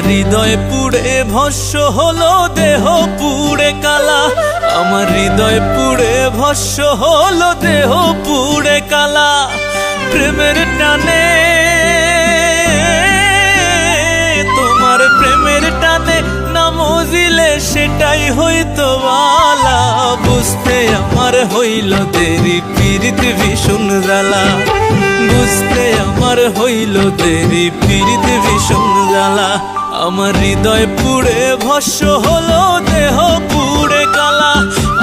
হৃদয় পুড়ে ভস্য হলো, দেহ পুড়ে কালা। আমার হৃদয় পুড়ে ভস্য হলো, দেহ পুড়ে কালা। প্রেমের টানে, তোমার প্রেমের টানে না মজিলে সেটাই হইতো বালা। বুঝতে আমার হইল দেরি, পীড়িত ভীষণ জ্বালা। বুঝতে আমার হইল দেরি, পীড়িত ভীষণ জ্বালা। আমার হৃদয় পুড়ে ভস্য হলো, দেহ পুড়ে কালা।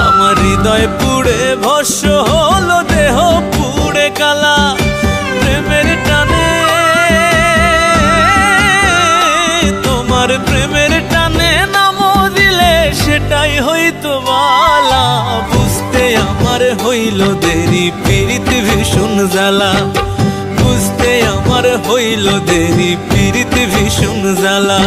আমার হৃদয় পুড়ে ভস্য হলো, দেহ পুড়ে কালা। প্রেমের টানে, তোমার প্রেমের টানে নাম দিলে সেটাই হইতো বালা। বুঝতে আমার হইল দেরি, পীড়িত ভীষণ জ্বালা। বুঝতে আমার হইল দেরি, পীড়িত ভীষণ জ্বালা।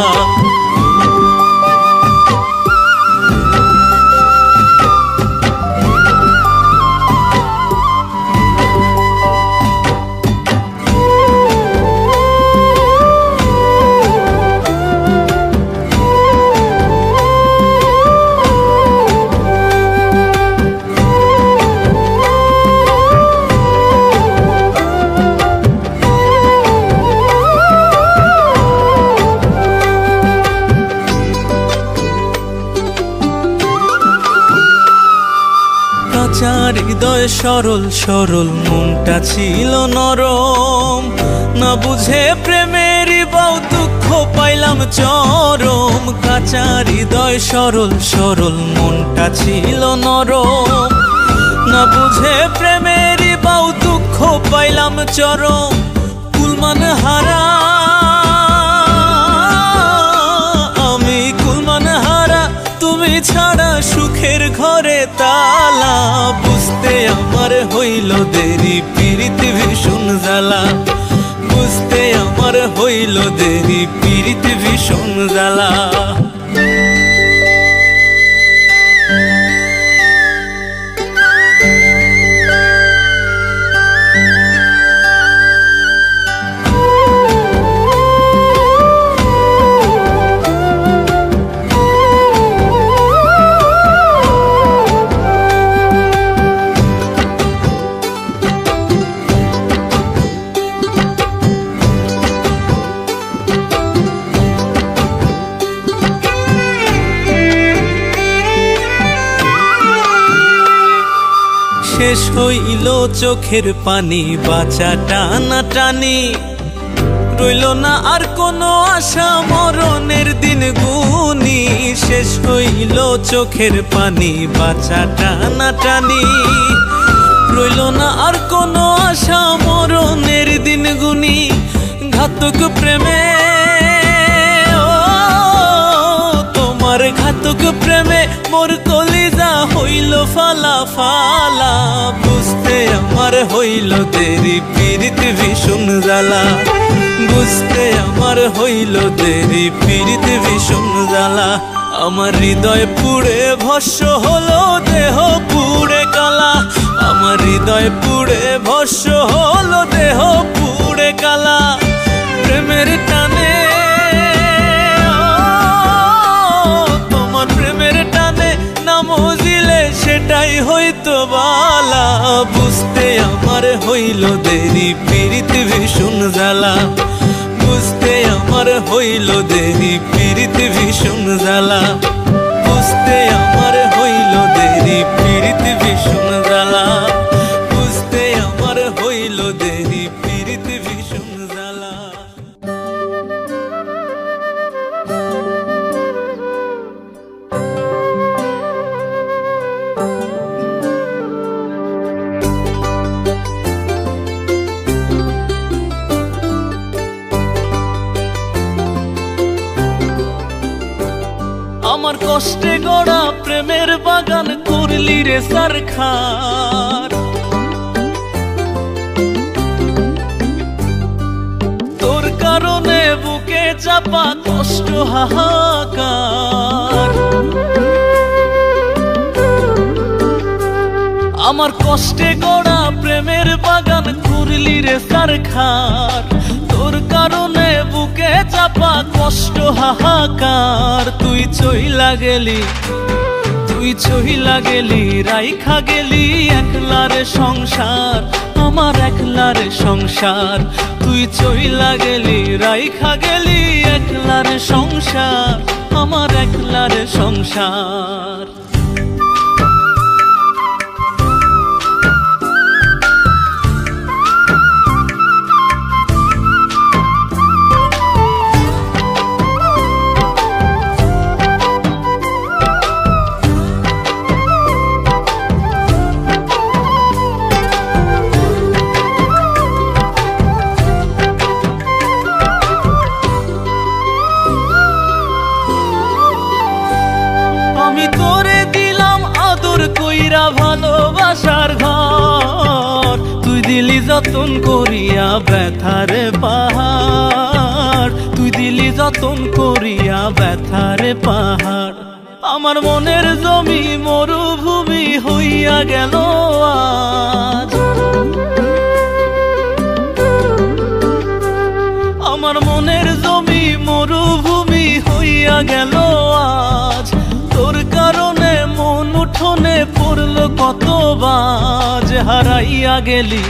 হৃদয় সরল সরল, মনটা ছিল নরম। না বুঝে প্রেমেরই বাউ দুঃখ পাইলাম চরম। কাঁচা হৃদয় সরল সরল, মনটা ছিল নরম। না বুঝে প্রেমেরই বাউ দুঃখ পাইলাম চরম। কুলমান হারা আমি, কুলমান হারা তুমি ছাড়া সুখের ঘরে তালা। বুঝতে আমার হইল দেরি, পীড়িত ভীষণ জ্বালা। বুঝতে আমার হইল দেরি, পীড়িত ভীষণ জ্বালা। শেষ হইল চোখের পানি, বাঁচা টানা টানি। রইল না আর কোনো আশা, মরণের দিন গুনি। শেষ হইল চোখের পানি, বাঁচা টানা টানি। রইল না আর কোনো আশা, মরণের দিন গুনি। ঘাতক প্রেমে, তোমার ঘাতক প্রেমে মোর কলিজা হইল ফালা ফালা। বুঝতে আমার হইল দেরি, পীড়িত ভীষণ জ্বালা। বুঝতে আমার হইল দেরি, পীড়িত ভীষণ জ্বালা। আমার হৃদয় পুড়ে ভস্য হলো, দেহ পুড়ে কালা। আমার হৃদয় পুড়ে ভস্য হলো, দেহ পুড়ে কালা। প্রেমের টানে, তোমার প্রেমের টানে নাম দিলে সেটাই হইতো বালা। বুঝতে আমার হইল দেরি, পীড়িত ভীষণ জ্বালা। বুঝতে আমার হইল দেরি, পীড়িত ভীষণ জ্বালা। বুঝতে আমার হইল দেরি, পীড়িত ভীষণ জ্বালা। বুঝতে আমার হইল দেরি, পীড়িত ভীষণ জ্বালা। আমার কষ্টে গড়া প্রেমের বাগান করলি রে সারখার। তোর কারণে বুকে চাপা কষ্ট হাহাকার। আমার কষ্টে গড়া প্রেমের বাগান করলি রে সারখার। তোর কারণে বুকে চাপা কষ্ট হাহাকার, তুই চইলা গেলি, তুই চইলা গেলি, রাইখা গেলি একলারে সংসার, আমার একলারে সংসার। তুই চইলা গেলি, রাইখা গেলি একলারে সংসার, আমার একলারে সংসার। আমি তোরে দিলাম আদর কইরা ভালোবাসার ঘর, তুই দিলি যতন করিয়া ব্যথারে পাহাড়, তুই দিলি যতন করিয়া ব্যথারে পাহাড়। আমার মনের জমি মরুভূমি হইয়া গেল আজ, আমার মনের জমি মরুভূমি হইয়া গেল আজ। তোর কারণে মন উঠোনে পড়ল কত বাজ, হারাইয়া গেলি,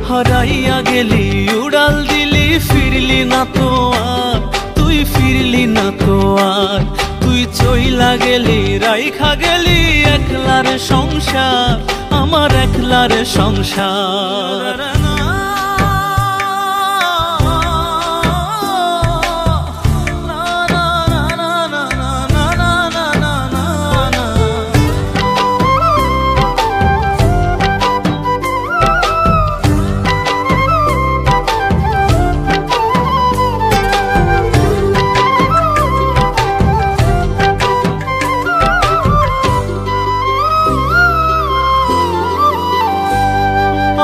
হারাইয়া গেলি, উড়াল দিলি, ফিরলি না তো আর, তুই ফিরলি না তো আর। তুই চইলা গেলি, রাইখা গেলি একলার সংসার, আমার একলার সংসার।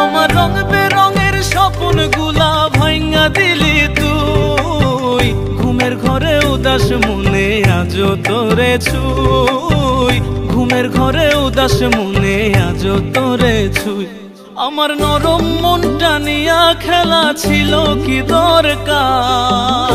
আমার রং বেরঙের স্বপ্ন গুলা ভাঙা দিলি তুই, ঘুমের ঘরে উদাস মনে আজো তোরে ছুই, ঘুমের ঘরে উদাস মনে আজো তোরে ছুই। আমার নরম মনটা নিয়া খেলা ছিল কি দরকার,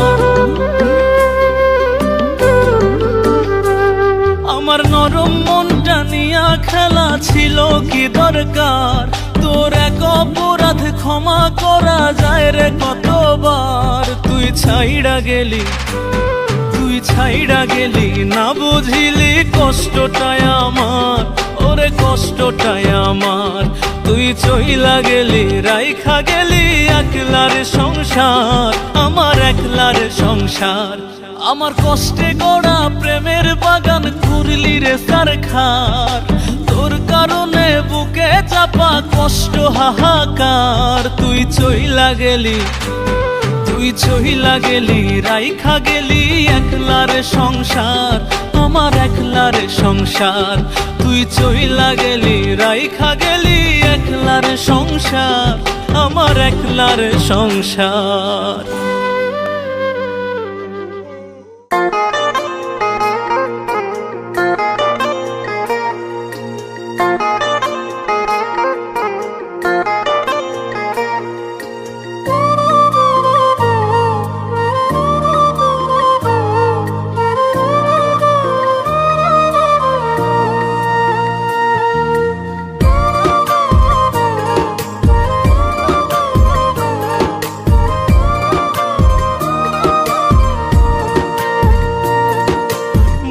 আমার নরম মনটা নিয়া খেলা ছিল কি দরকার। তোর এক অপরাধ ক্ষমা করা যায় রে কতবার, তুই ছাইড়া গেলি, তুই ছাইড়া গেলি, না বুঝিলি কষ্টটাই আমার, ওরে কষ্টটাই আমার। তুই চইলা গেলি, রাইখা গেলি একলার সংসার, আমার একলার সংসার। আমার কষ্টে গড়া প্রেমের বাগান ঘুরলি রে সারখার, তোর কারণে বুকে চাপা কষ্ট হাহাকার। তুই চইলা গেলি, তুই চইলা গেলি, রাইখা গেলি একলার সংসার, আমার একলার সংসার। তুই চইলা গেলি, রাইখা গেলি একলার সংসার, আমার একলার সংসার।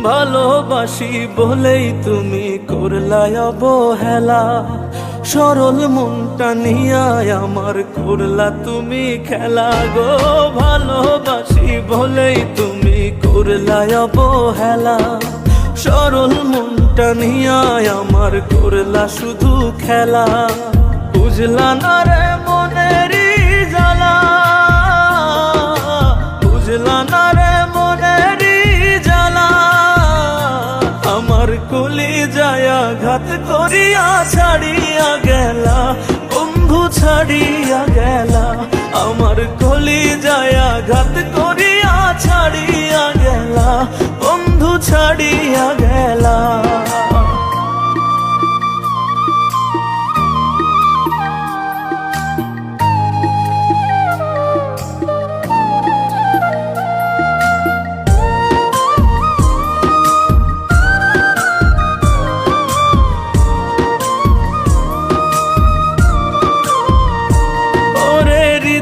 ভালোবাসি বলেই তুমি করলাই অবহেলা, সরল মনটা নিয়া আমার করলা তুমি খেলা গো। ভালোবাসি বলেই তুমি করলাই অবহেলা, সরল মনটা নিয়া আমার করলা শুধু খেলা। বুঝলা না রে মনেরই জ্বালা, বুঝলা না রে মনেরই জ্বালা। আমার কলি যায়া ঘাত করিয়া ছাড়িয়া গেলা, বন্ধু ছাড়িয়া গেলা। আমার কলি যায়া ঘাত করিয়া ছাড়িয়া গেলা, বন্ধু ছাড়িয়া গেলা।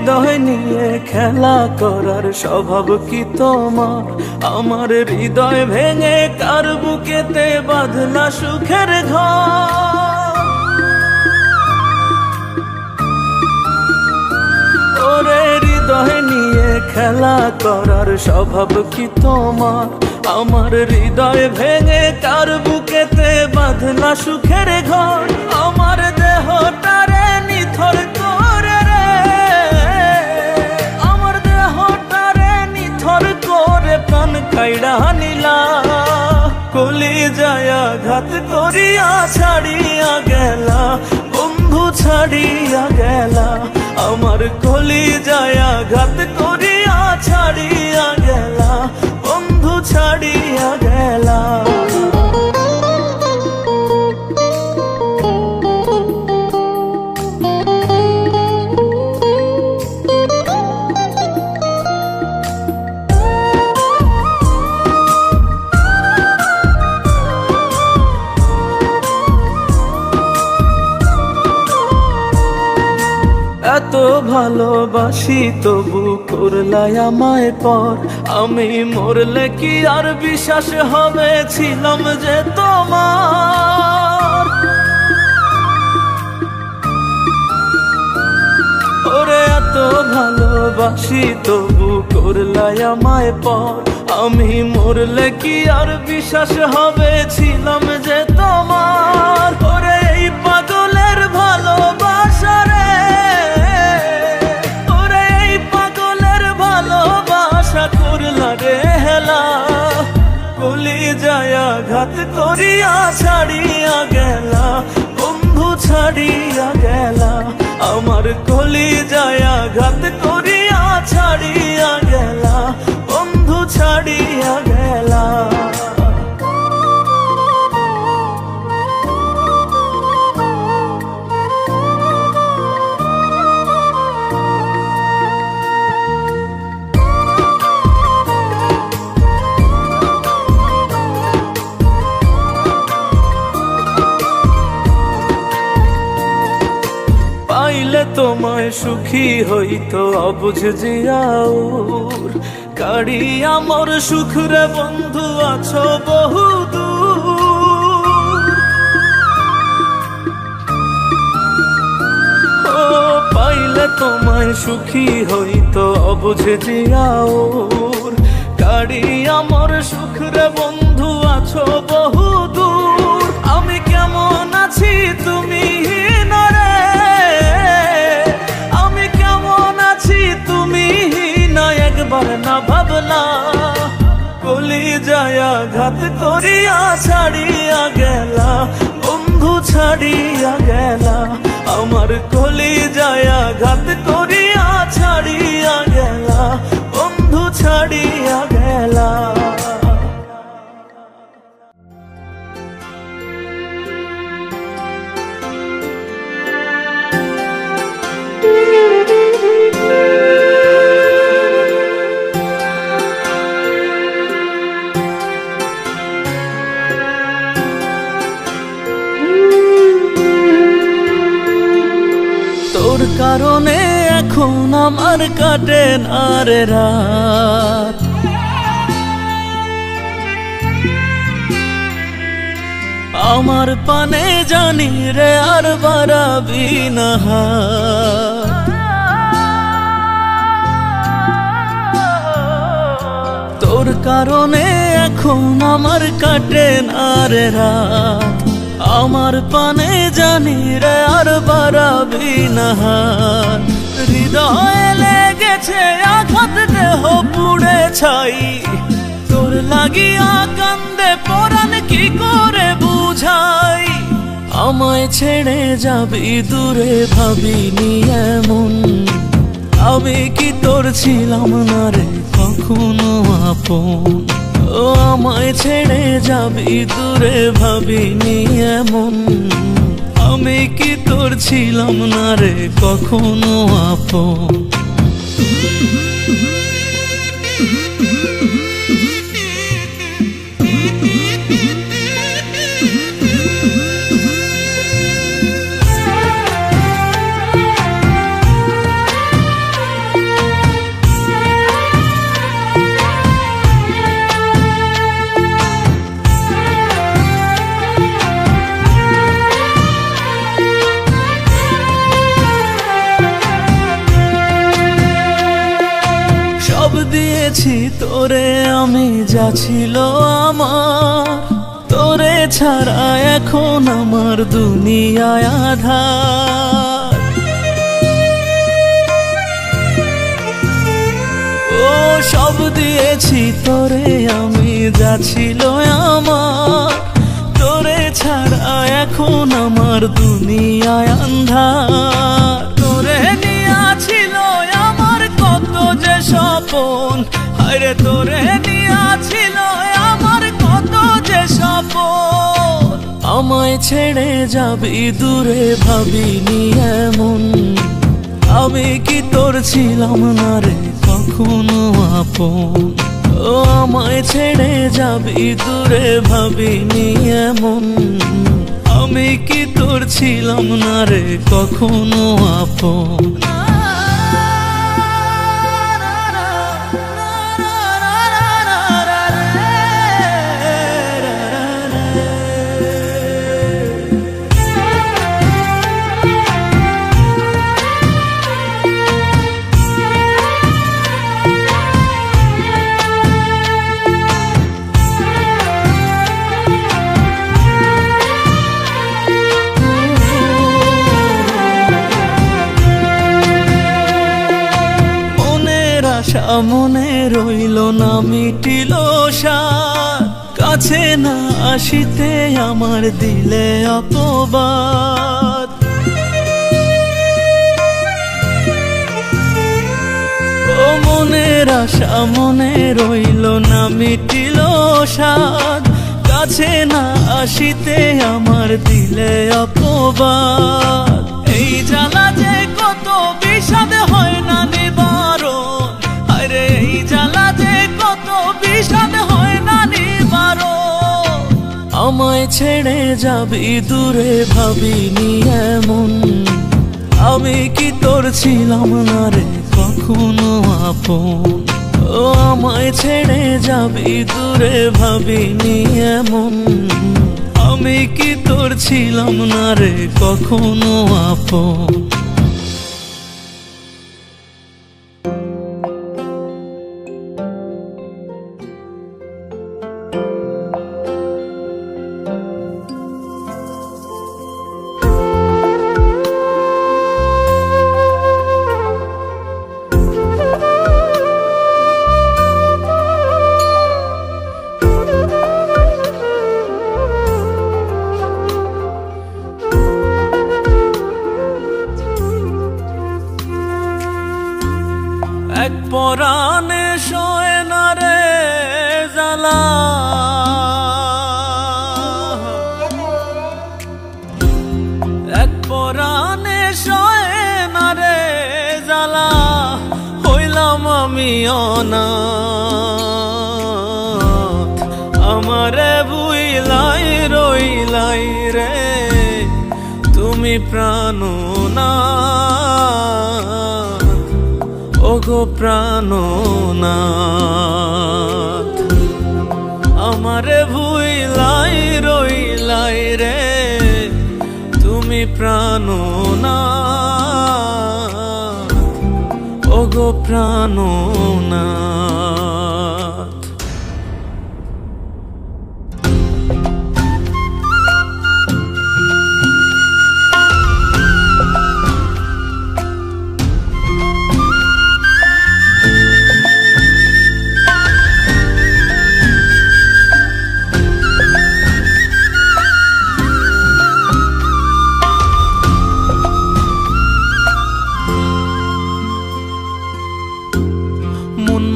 হৃদয় নিয়ে খেলা করার স্বভাব কি তোমার? আমার হৃদয় ভেঙে কার বুকেতে বাঁধলা সুখের ঘর? ওরে হৃদয় নিয়ে খেলা করার স্বভাব কি তোমার? আমার হৃদয় ভেঙে কার বুকেতে বাঁধলা সুখের ঘর? আমার দেহটারে নিথর করে রে, আমার দেহটারে নিথর করে প্রাণ কাইড়া নিলা। কলি যায়া ঘাত করিয়া ছাড়িয়া গেলা, বন্ধু ছাড়িয়া গেলা। আমার কলি যায়া ঘাত করিয়া ছাড়িয়া গেলা, বন্ধু ছাড়িয়া গেলা। এত ভালোবাসি তবু করলাই আমায় পর। আমি মরলে কি আর বিশ্বাস হবে ছিলাম যে তোমার? ওরে এত ভালোবাসি তবু করলাই আমায় পর। আমি মরলে কি আর বিশ্বাস হবে ছিলাম যে তোমার? ওরে এই পাগলের ভালোবাসা রে, করলা রে হেলা। কলি যায়া ঘাত করিয়া ছাড়িয়া গেলা, বন্ধু ছাড়িয়া গেলা। আমার কলি যায়া ঘাত করিয়া ছাড়িয়া গেলা, বন্ধু ছাড়িয়া গেলা। পাইলে তোমায় সুখী হইতো অবুঝ জিয়াউর। কাড়িয়া মোর সুখ রে বন্ধু আছো বহু দূর। ও পাইলে তোমায় সুখী হইতো অবুঝ জিয়াউর। কাড়িয়া মোর সুখ রে বন্ধু আছো বহু দূর। আমি কেমন আছি তুমি না রে, আমি কেমন আছি তুমি না একবার না ভাবলা? কলি যায়া ঘাত করিয়া ছাড়িয়া গেলা, বন্ধু ছাড়িয়া গেলা। আমার কলি যায়া ঘাত করিয়া ছাড়িয়া গেলা, বন্ধু ছাড়িয়া গেলা। তোর কারণে এখন আমার কাটে না রে রাত। আমার পানে জানি রে আর বাড়াবি না হাত। তোর কারণে এখন আমার কাটে না রে রাত। আমার পানে জানি রে আর বাড়াবি না হাত। হৃদয়ে লেগেছে আঘাত, দেহ পুড়ে ছাই। তোর লাগিয়া কান্দে পরাণ কি করে বুঝাই? আমায় ছেড়ে যাবি দূরে ভাবিনি এমন। আমি কি তোর ছিলাম না রে কখনো আপন? ও আমায় ছেড়ে যাবি দূরে ভাবিনি এমন। আমি কি তোর ছিলাম না রে কখনো আপন? দিয়েছি তোরে আমি, যা ছিল আমার। তোরে ছাড়া এখন আমার দুনিয়ায় আঁধার। ও সব দিয়েছি তোরে আমি, যা ছিল আমার। তোরে ছাড়া এখন আমার দুনিয়ায় আঁধার। তোরে নিয়া ছিল আমার কত যে স্বপন, আরে তোরে নিয়া ছিল আমার কত যে স্বপন। আমায় ছেড়ে যাবি দূরে ভাবিনি এমন, আমি কি তোর ছিলাম না রে কখনো আপন। ও আমায় ছেড়ে যাবি দূরে ভাবিনি এমন, আমি কি তোর ছিলাম না রে কখনো আপন। মনে রইল না মিটিল সার, কাছে না আসিতে আমার দিলে অপবাদ। ও মনের আশা মনে রইল না মিটিল সার, কাছে না আসিতে আমার দিলে অপবাদ। এই জ্বালা যে কত বিষাদ হয় না নিবারণ, এই জ্বালা যে কত বিষাদ হয় না নিবারণ। আমায় ছেড়ে যাবি দূরে ভাবিনি এমন, আমি কি তোর ছিলাম না রে কখনো আপন। ও আমায় ছেড়ে যাবি দূরে ভাবিনি এমন, আমি কি তোর ছিলাম না রে কখনো আপন। এক পরাণে শোয় না রে জ্বালা, এক পরাণে শোয় না রে জ্বালা। হইলাম আমি অনাথ, আমারে বুইলাই রইলাই রে তুমি প্রাণনাথ। ওগো প্রাণনাথ, আমারে ভুইলাই রইলাই রে তুমি প্রাণনাথ। ওগো প্রাণনাথ।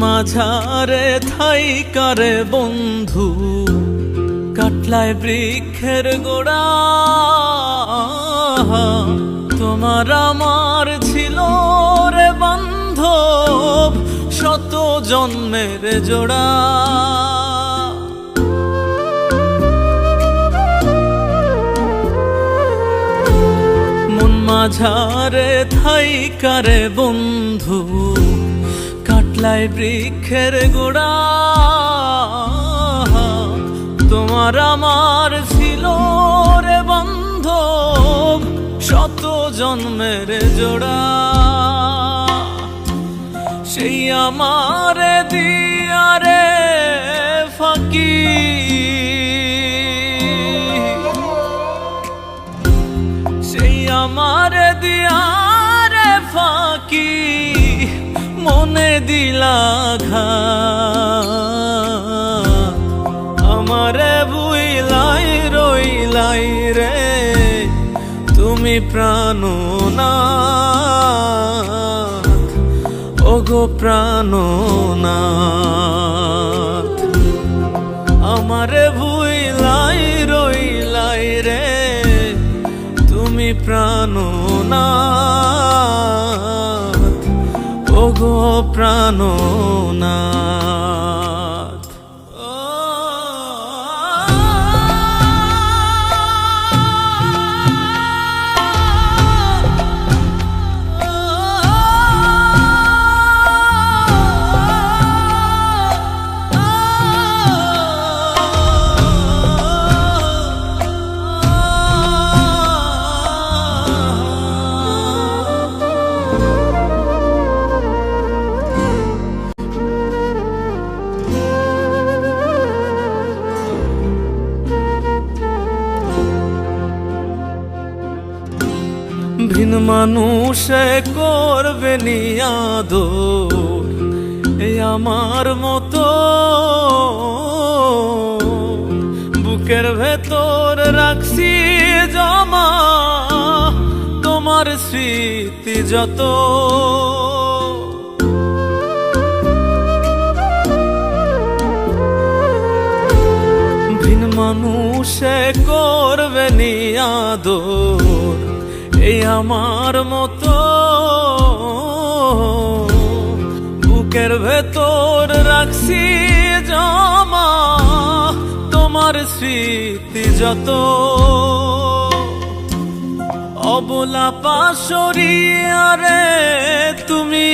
মাঝারে থাই কারে বন্ধু, কাটলায় বৃক্ষের গোড়া। তোমার আমার ছিল রে বান্ধব, শত জন্মের জোড়া। মন মাঝারে থাই কারে বন্ধু, কাটলায় বৃক্ষের গোড়া। তোমার আমার ছিল রে বান্ধব, শত জন্মের জোড়া। সেই আমারে দিয়ারে ফাঁকি, সেই আমারে দিয়ারে ফাঁকি, মনে দিলা ঘাত। আমারে বুইলাই রইলাই রে তুমি প্রাণনাথ, ওগো প্রাণনাথ। আমারে ভুইলাই রইলাই রে তুমি প্রাণনাথ, ওগো প্রাণনাথ। ভিন মানুষে করবে নিয়াদর এই আমার মতো, বুকের ভেতর রাখছি জমা তোমার স্মৃতি যত। ভিন মানুষে করবে নিয়াদর এই আমার মতো, বুকের ভেতর রাখছি জমা তোমার স্মৃতি যত। অবলা পাশরিয়ারে তুমি,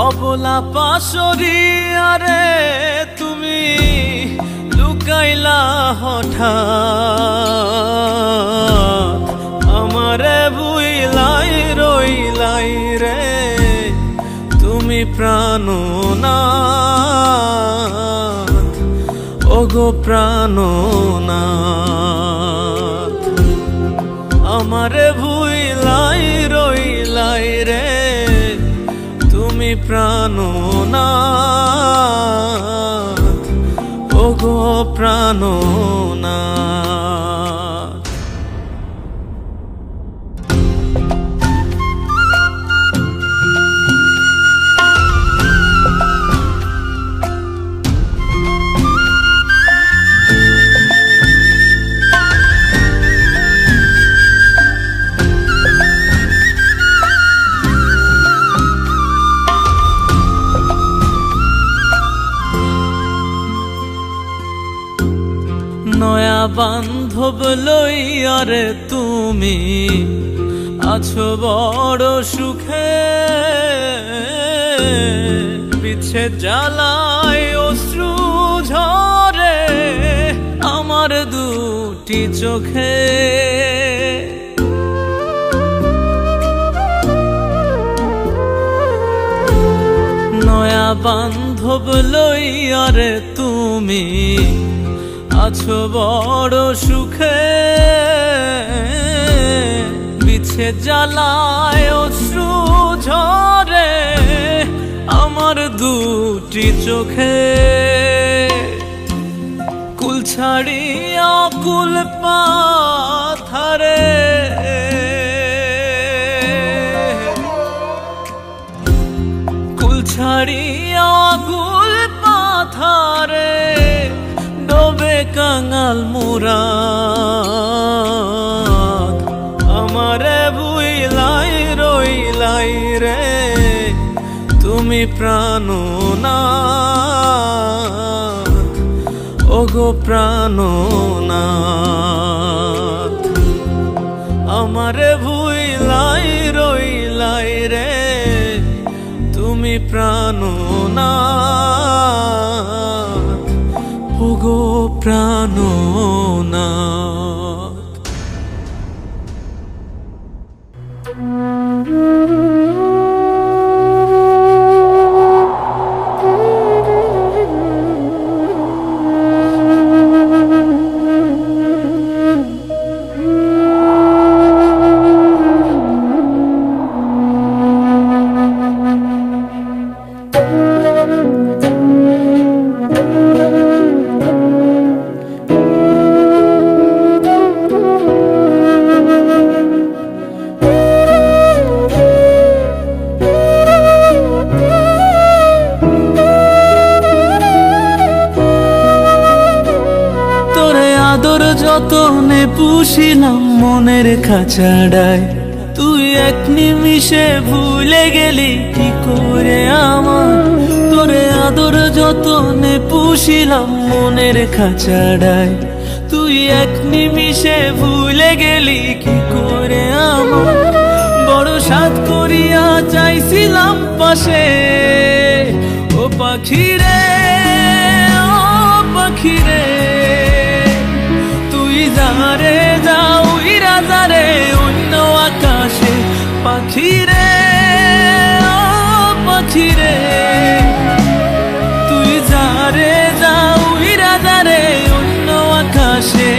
অবলা পাশরিয়ারে তুমি লুকাইলা হঠাৎ। আমারে ভুইলাই রইলাই রে তুমি প্রাণনাথ, ওগো প্রাণনাথ। আমারে ভুইলাই রইলাই রে তুমি প্রাণনাথ, ওগো প্রাণনাথ। নয়া বান্ধব লইয়ারে তুমি আছো বড় সুখে, বিচ্ছেদ জ্বালায় অশ্রু ঝরে আমার দুটি চোখে। নয়া বান্ধব লইয়ারে তুমি আছো বড় সুখে, বিচ্ছেদ জ্বালায় অশ্রু ঝরে আমার দুটি চোখে। কুল ছাড়িয়া কুল পাথারে, কুল ছাড়িয়া কুল পাথারে ডোবে কাঙাল মুরাদ। আমারে ভুইলাই রইলাই রে তুমি প্রাণনাথ, ওগো প্রাণনাথ। আমারে ভুইলাই রইলাই রে তুমি প্রাণনাথ, ওগো প্রাণনাথ। যতনে পুষিলাম মনের খাঁচাড়ায়, তুই এক নিমিষে ভুলে গেলি কি করে আমার। তোরে আদর যতনে পুষিলাম মনের খাঁচাড়ায়, তুই এক নিমিষে ভুলে গেলি কি করে আমার। বড় সাধ করিয়া চাইছিলাম পাশে, ও পাখিরে ও পাখিরে, যারে যাও ইরাজারে অন্য আকাশে। পাখিরে ও পাখিরে, তুই যারে যাও ইরাজারে অন্য আকাশে।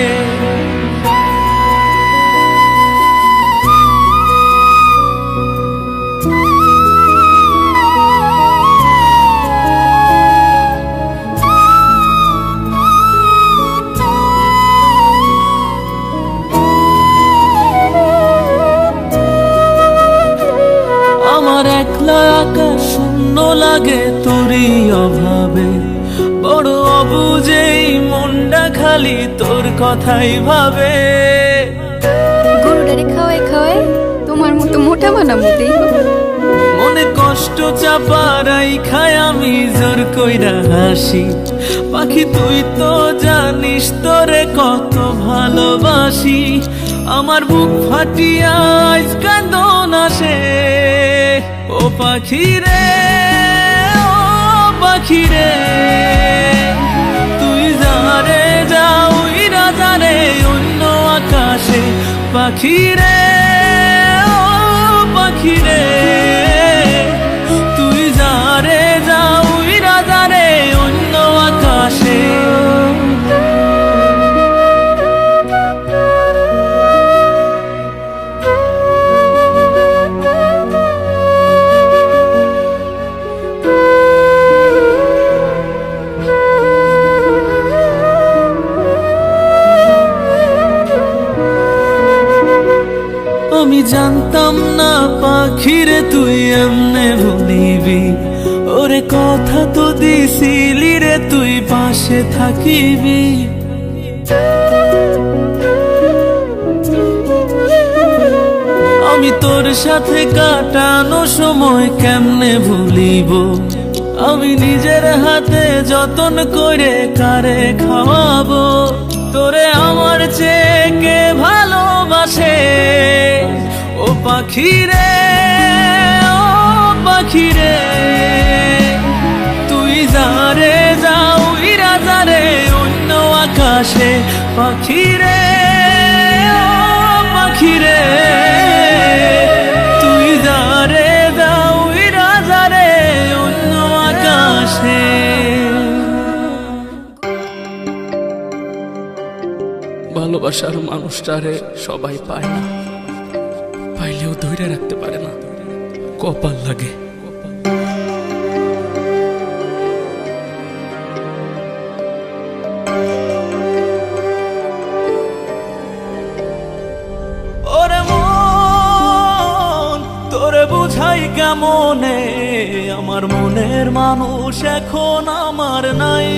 একলা আকাশ শূন্য লাগে তোরই অভাবে, বড় অবুঝেই মনটা খালি তোর কথাই ভাবে। গরুটারে খাওয়াই খাওয়াই তোমার মতো মোটা বানাবো দেখো। মনে কষ্ট চাপারাই খায় আমি জোর কইরা হাসি। পাখি তুই তো জানিস তোরে কত ভালোবাসি, আমার বুক ফাটিয়া আজ কান্দন আসে। ও পাখিরে ও পাখিরে, তুই যারে যাও ইরাজারে অন্য আকাশে। পাখিরে ও পাখিরে, তুই যারে যাও ইরাজারে অন্য আকাশে। আমি জানতাম না পাখিরে তুই এমনে ভুলিবি, ওরে কথা তো দিছিলি রে তুই পাশে থাকিবি। আমি তোর সাথে কাটানো সময় কেমনে ভুলিব, আমি নিজের হাতে যতন করে কারে খাওয়াবো। তোরে আমার চেয়ে কে ভালোবাসে, ও পাখিরে ও পাখিরে, তুই যারে যাও ইরাজারে অন্য আকাশে। পাখিরে ও পাখিরে, তুই যারে যাও ইরাজারে অন্য আকাশে। ভালোবাসার মানুষটারে সবাই পায় না, পাইলেও ধরে রাখতে পারে না, কপাল লাগে। ওরে মন তোরে বুঝাই কেমনে, আমার মনের মানুষ এখন আমার নাই।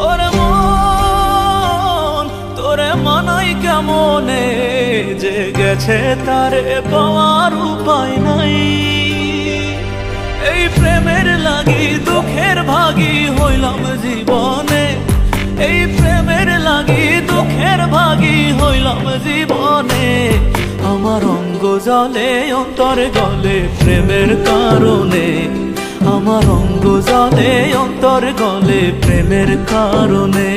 ওরে মন তোরে মানাই কেমনে, যে গেছে তারে পাওয়ার উপায় নাই। এই প্রেমের লাগি দুঃখের ভাগী হইলাম জীবনে, এই প্রেমের লাগি দুঃখের ভাগী হইলাম জীবনে। আমার অঙ্গ জলে অন্তর গলে প্রেমের কারণে, আমার অঙ্গ জলে অন্তর গলে প্রেমের কারণে।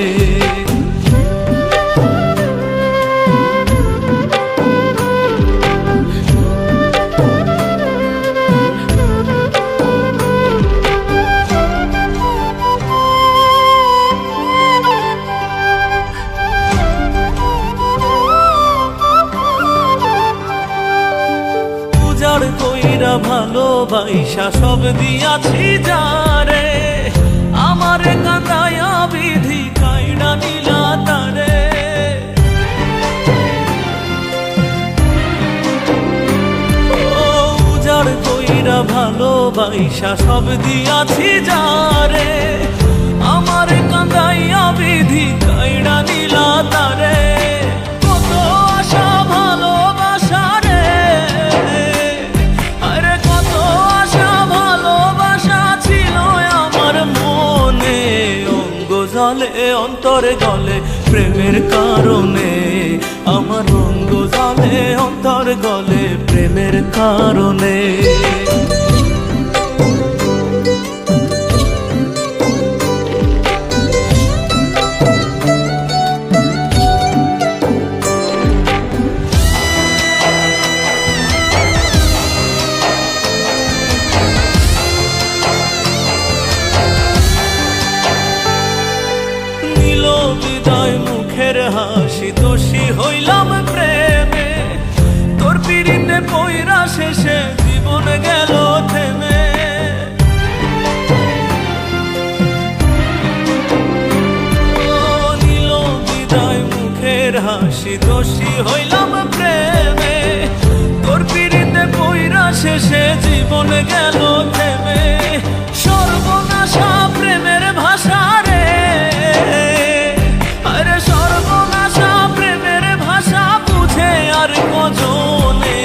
কইরা ভালোবাসা সব দিয়াছি যারে, আমারে কাঁদায়া বিধি কাইড়া নিলা তারে। উজাড় কইরা ভালোবাসা সব দিয়াছি যারে, আমারে কাঁদাইয়া বিধি কাইড়া নিলা তারে। কত আশা ভালোবাসা রে, আরে কত আশা ভালোবাসা ছিল আমার মনে, অঙ্গ জলে অন্তরে গলে প্রেমের কারণে, আমার অঙ্গ জলে অন্তর গলে প্রেমের কারণে। বিদায় মুখের হাসি, দোষী হইলাম প্রেমে, তোর পিড়িতে পইরা শেষে জীবন গেল থেমে। নিল বিদায় মুখের হাসি, দোষী হইলাম প্রেমে, তোর পিড়িতে পইরা শেষে জীবন গেল থেমে। সর্বনাশা প্রেমের ভাষা রে, আরে সর্বনাশা প্রেমের ভাষা বুঝে আর কজনে।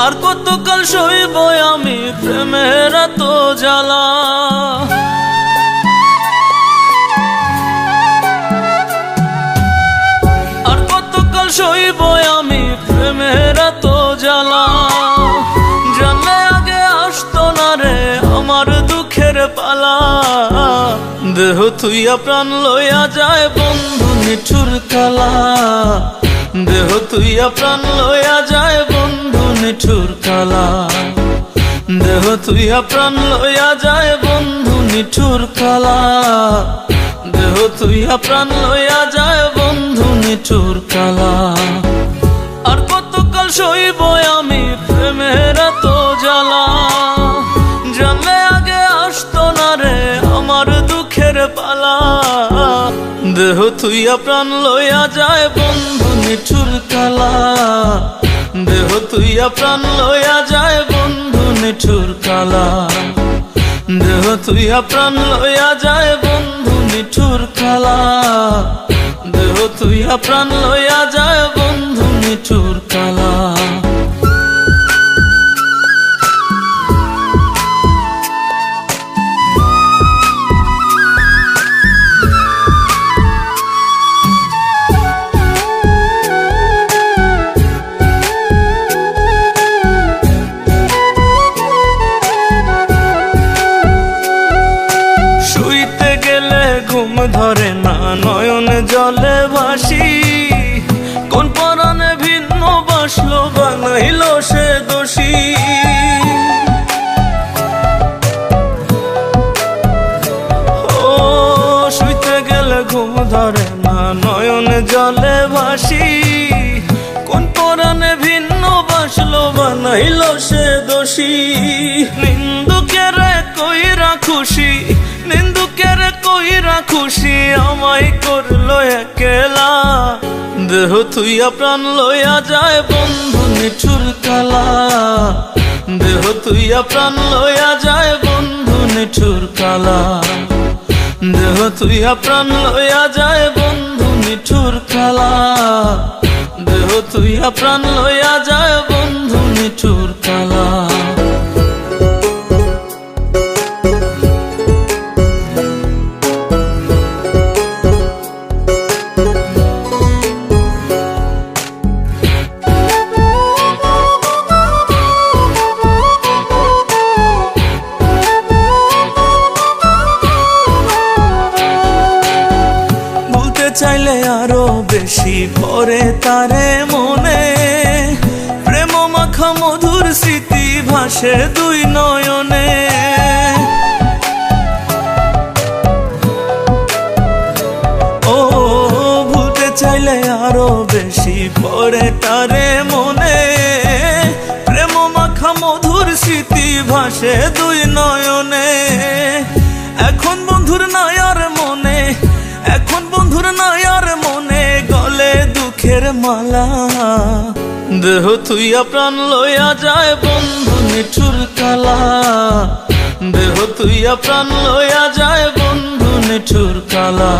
আর কতকাল সইব আমি প্রেমের এত জ্বালা, আর কতকাল সইব আমি প্রেমের এত জ্বালা। জানলে আগে আসতো না রে আমার দুঃখের পালা, দেহ তুইয়া প্রাণ লইয়া যায় বন্ধু নিঠুর কালা, দেহ তুইয়া প্রাণ লইয়া যায় বন্ধু নিঠুর কালা, দেহ তুইয়া প্রাণ লইয়া যায় বন্ধু নিঠুর কালা, দেহ তুইয়া প্রাণ লইয়া যায় বন্ধু নিঠুর কালা। আর কতকাল সইব আমি প্রেমের এত জ্বালা, জানলে আগে আসতো না রে আমার দুঃখের পালা, দেহ তুইয়া প্রাণ লইয়া যায় বন্ধু নিঠুর কালা, দেহ তুইয়া প্রাণ লইয়া যায় বন্ধু নিঠুর কালা, দেহ তুইয়া প্রাণ লইয়া যায় বন্ধু নিঠুর কালা, দেহ তুইয়া প্রাণ লইয়া যায় বন্ধু নিঠুর কালা। ঘুম ধরে না নয়ন জলে ভাসি, কোন পরাণে ভিন্ন বাসলো বানাইল সে দোষী। ও শুইতে গেলে ঘুম ধরে না নয়ন জলে ভাসি, কোন পরাণে ভিন্ন বাসলো বানাইল সে দোষী। নিন্দুকের কইরা খুশি, নিন্দুকের কইরা খুশি আমায় করলো একলা, দেহ তুইয়া প্রাণ লইয়া যায় বন্ধু নিঠুর কালা, দেহ তুইয়া প্রাণ লইয়া যায় বন্ধু নিঠুর কালা, দেহ তুইয়া প্রাণ লইয়া যায় বন্ধু নিঠুর কালা, দেহ তুইয়া প্রাণ লইয়া যায় বন্ধু নিঠুর কালা। মধুর স্মৃতি ভাসে দুই নয়নে। ও ভুলতে চাইলে আরো বেশি পড়ে তারে মনে, প্রেম মাখা মধুর স্মৃতি ভাসে দুই নয়নে। এখন বন্ধুর নয়ার মনে, এখন বন্ধুর নয়ার মনে, গলে দুঃখের মালা। দেহ তুইয়া প্রাণ লইয়া যায় বন্ধু নিঠুর কালা, দেহ তুইয়া প্রাণ লইয়া যায় বন্ধু নিঠুর কালা,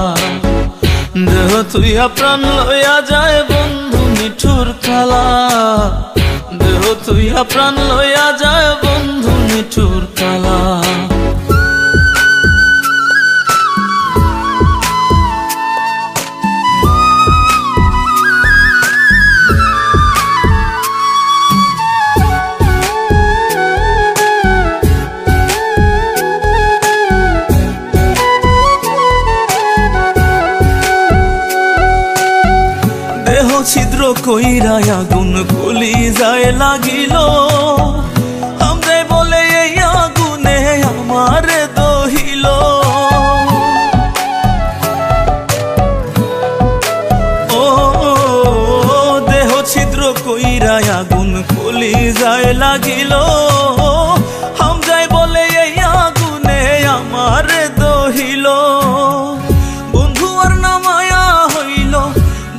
দেহ তুইয়া প্রাণ লইয়া যায় বন্ধু নিঠুর কালা, দেহ তুইয়া প্রাণ লইয়া যায় বন্ধু নিঠুর কালা। দেহ ছিদ্র কইরা আগুন কলি যায় লাগিল, আমরাই বলে এই আগুনে আমারে দহিল। ও দেহ ছিদ্র কইরা আগুন কলি যায় লাগিল, আমরাই বলে এই আগুনে আমারে দহিল। বন্ধু আর না মায়া হইল,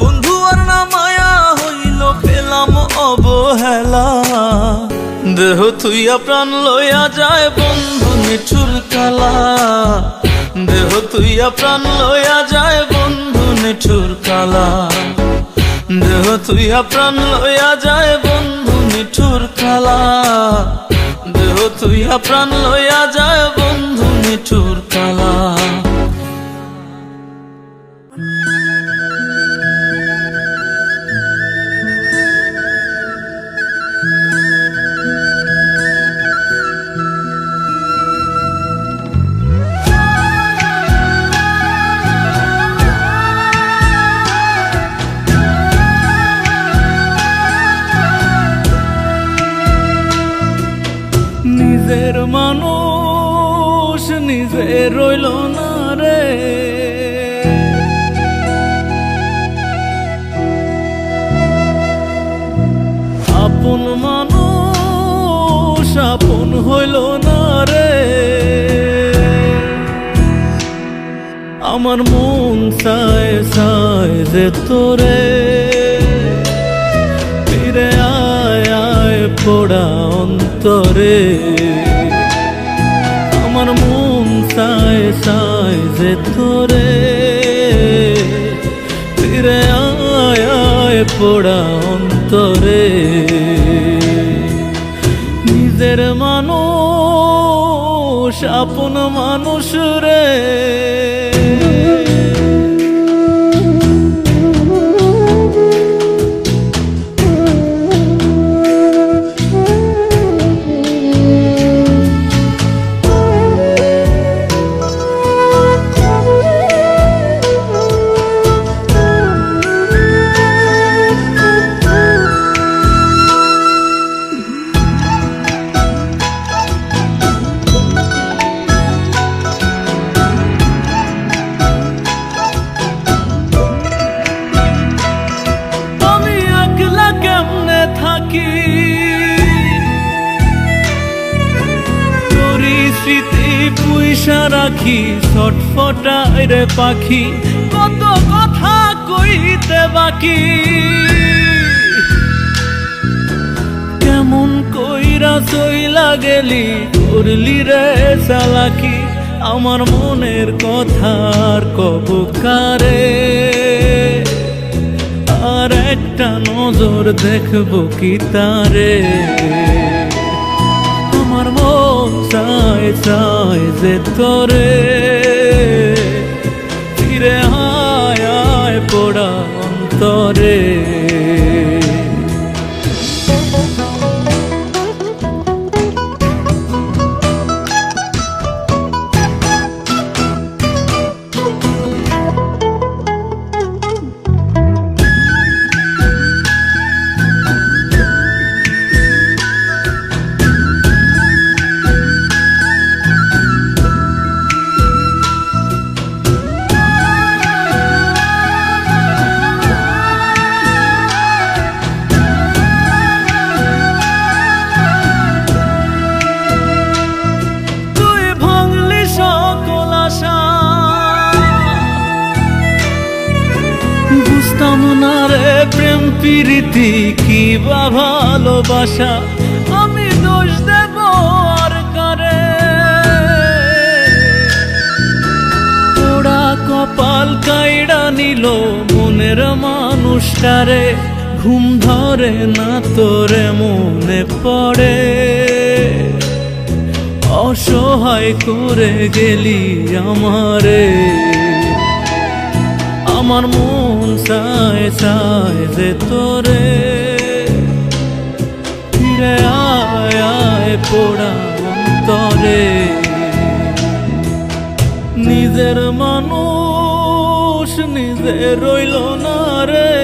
বন্ধু আর না মায়া হইল, পেলাম অবহেলা। দেহ তুইয়া প্রাণ লইয়া যায় বন্ধু নিঠুর কালা, দেহ তুইয়া প্রাণ লইয়া যায় বন্ধু নিঠুর কালা, দেহ তুইয়া প্রাণ লইয়া যায় বন্ধু নিঠুর কালা, দেহ তুইয়া প্রাণ লইয়া যায় বন্ধু নিঠুর কালা। নিজের মানুষ নিজে রইল না রে, আপন মানুষ আপন হইল না রে। আমার মন চায় চায় যে তোরে, ফিরে আয় আয় পোড়া অন্তরে। আমার মন চায় চায় যে তোরে, ফিরে আয় আয় পোড়া অন্তরে। নিজের মানুষ আপন মানুষ রে। স্মৃতি পুইসা রাখি ছটফটায় রে পাখি, কত কথা কইতে বাকি। কেমন কইরা চইলা গেলি করলি রে চালাকি, আমার মনের কথার কব কারে। আর একটা নজর দেখবো কি তারে। আমার মন চায় চায় যে তোরে, ফিরে আয় আয় পোড়া অন্তরে। প্রীতি কি বা ভালোবাসা, আমি দোষ দেব আর কারে? ওরা কপাল কাইড়া নিল মনের মানুষটারে, ঘুম ধরে না তোরে মনে পড়ে, অসহায় করে গেলি আমারে। আমার মন চায় চায় যে তোরে, ফিরে আয় আয় পোড়া অন্তরে। নিজের মানুষ নিজে রইল না রে,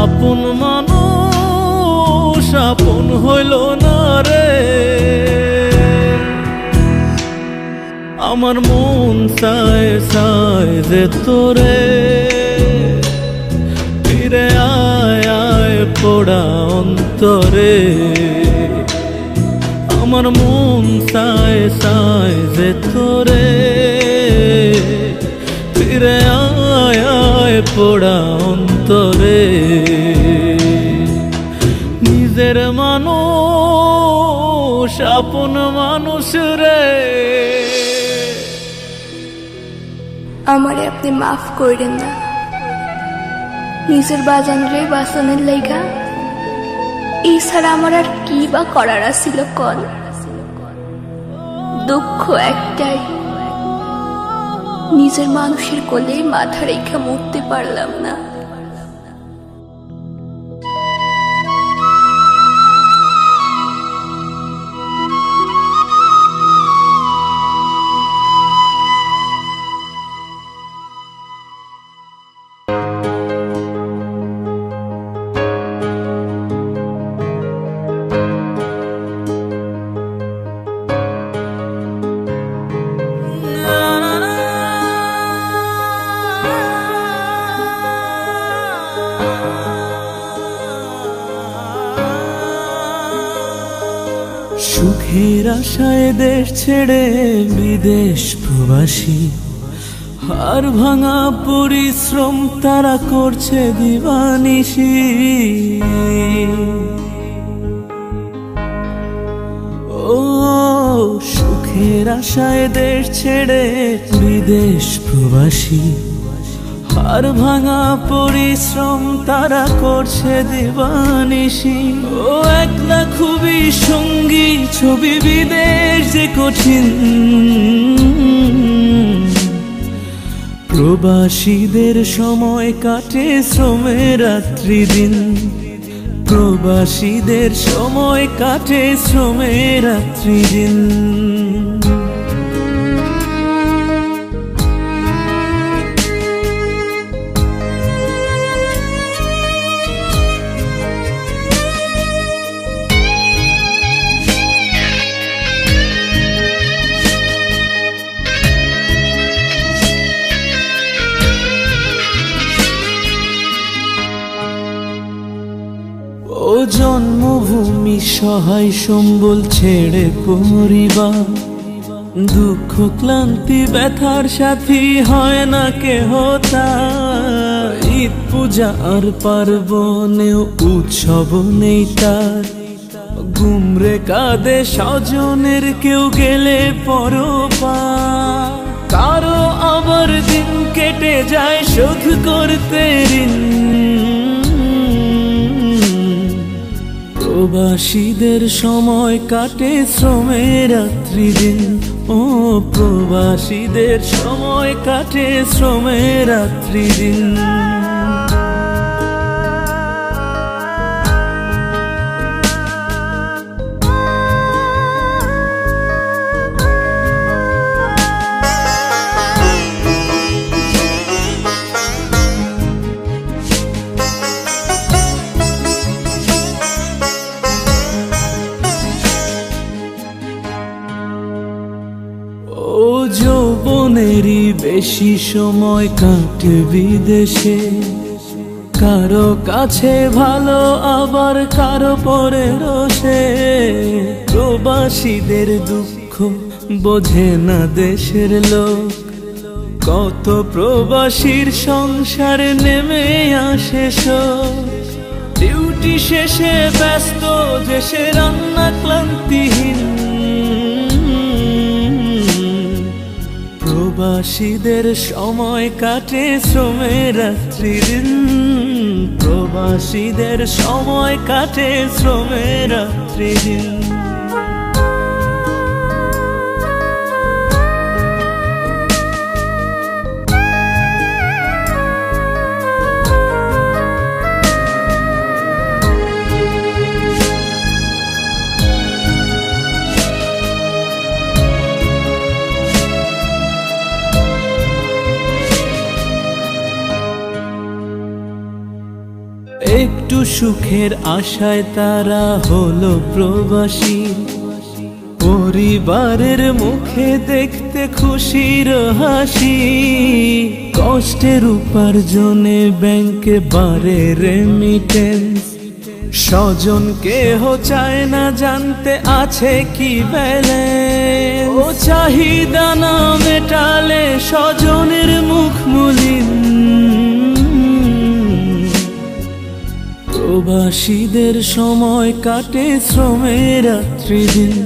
আপন মানুষ আপন হইল না রে। আমার মন চায় চায় যে তোরে, ফিরে আয় আয় পোড়া অন্তরে। আমার মন চায় চায় যে তোরে, ফিরে আয় আয় পোড়া অন্তরে। নিজের মানুষ আপন মানুষ রে। আমারে আপনি মাফ করেন না, নিজের বাজান রে বাঁচানোর লাইগা এই ছাড়া আমার আর কি বা করার আছিল কন? দুঃখ একটাই, নিজের মানুষের কোলে মাথা রেখে মরতে পারলাম না। সুখের আশায় দেশ ছেড়ে বিদেশ প্রবাসী, হার ভাঙা পরিশ্রম তারা করছে দিবানিশি। ও সুখের আশায় দেশ ছেড়ে বিদেশ প্রবাসী, হার ভাঙা পরিশ্রম তারা করছে দিবানিশি। ও একলা খুবই সঙ্গী ছবি বিদেশ যে কঠিন, প্রবাসীদের সময় কাটে শ্রমে রাত্রি দিন, প্রবাসীদের সময় কাটে শ্রমে রাত্রি দিন। ও জন্মভূমি সহায় সম্বল ছেড়ে পরিবার, দুঃখ ক্লান্তি ব্যথার সাথী হয় না কেহ তার। ঈদ পূজা আর পার্বণেও উৎসব নেই তার, গুমরে কাঁদে স্বজনের কেউ গেলে পরপার। কারো আবার দিন কেটে যায় শোধ করতে ঋণ, প্রবাসীদের সময় কাটে শ্রমে রাত্রি দিন। ও প্রবাসীদের সময় কাটে শ্রমে রাত্রি দিন। ও যৌবনেরই বেশি সময় কাটে বিদেশে, কারো কাছে ভালো আবার কারো পরে রোষে। প্রবাসীদের দুঃখ বোঝে না দেশের লোক, কত প্রবাসীর সংসারে নেমে আসে শোক। ডিউটি শেষে ব্যস্ত দেশে রান্না ক্লান্তিহীন, প্রবাসীদের সময় কাটে শ্রমের রাত্রি দিন, প্রবাসীদের সময় কাটে শ্রমের রাত্রি দিন। একটু সুখের আশায় তারা হলো প্রবাসী, পরিবারের মুখে দেখতে খুশির হাসি। কষ্টের উপার্জনে ব্যাংকে বাড়ে রেমিটেন্স, স্বজন কেহ চায় না জানতে আছে কি ব্যালেন্স। ও চাহিদা না মেটালে স্বজনের মুখ মলিন, প্রবাসীদের সময় কাটে শ্রমের রাত্রি দিন,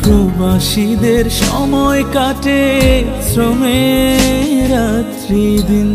প্রবাসীদের সময় কাটে শ্রমের রাত্রি দিন।